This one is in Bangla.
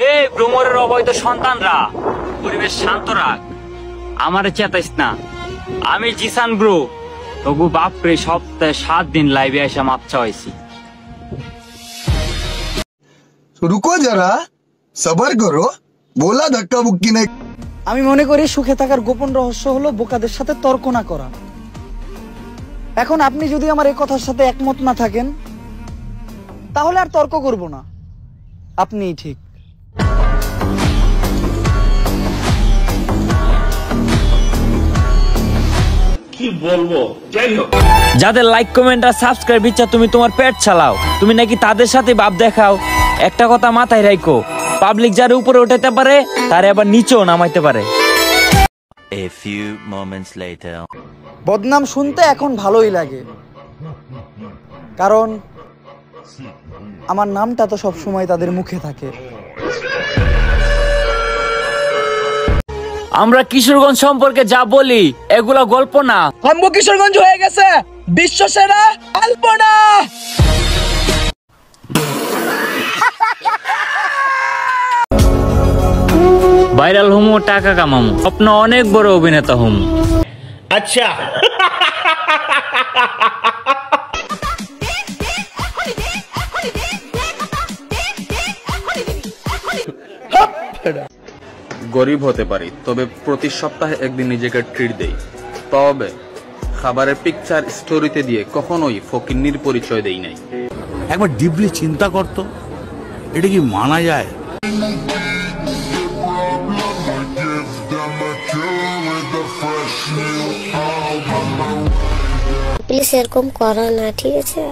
এই ভ্রমরের অবৈধ সন্তানরা, পরিবেশ শান্ত রাখ, আমারে চেতাইস না। আমি জিসান ব্রো, তবু বাপরে সপ্তাহে 7 দিন লাইভে এসে মাপ চাইছি। রুকো যারা, সবার করো, বলা ধাক্কা বুক্কি নাই। আমি মনে করি সুখে থাকার গোপন রহস্য হলো বোকাদের সাথে তর্ক না করা। এখন আপনি যদি আমার এই কথার সাথে একমত না থাকেন, তাহলে আর তর্ক করব না, আপনিই ঠিক। কি বলবো, যাই হোক। যাদের লাইক কমেন্ট আর সাবস্ক্রাইব ইচ্ছা তুমি তোমার পেট চালাও, তুমি নাকি তাদের সাথে ভাব দেখাও। একটা কথা মাথায় রাখো, পাবলিক যার উপরে উঠাইতে পারে তারে আবার নিচেও নামাইতে পারে। A few moments later. বদনাম শুনতে এখন ভালোই লাগে, কারণ আমার নামটা তো সবসময় তাদের মুখে থাকে। আমরা কিশোরগঞ্জ সম্পর্কে যা বলি এগুলো গল্প না। আমগো কিশোরগঞ্জ হয়ে গেছে বিশ্ব সেরা আলপনা। ভাইরাল হমু, টাকা কামামু, স্বপ্ন অনেক বড় অভিনেতা হমু। আচ্ছা। গরিব হতে পারি, তবে প্রতি সপ্তাহে একদিন নিজেকে ট্রিট দেই। তবে খাবারের পিকচার স্টোরিতে দিয়ে কখনোই ফকিন্নির পরিচয় দেই নাই। একবার ডিপলি চিন্তা করতো, এটা কি মানা যায়? প্লিজ এরকম করো না, ঠিক আছে?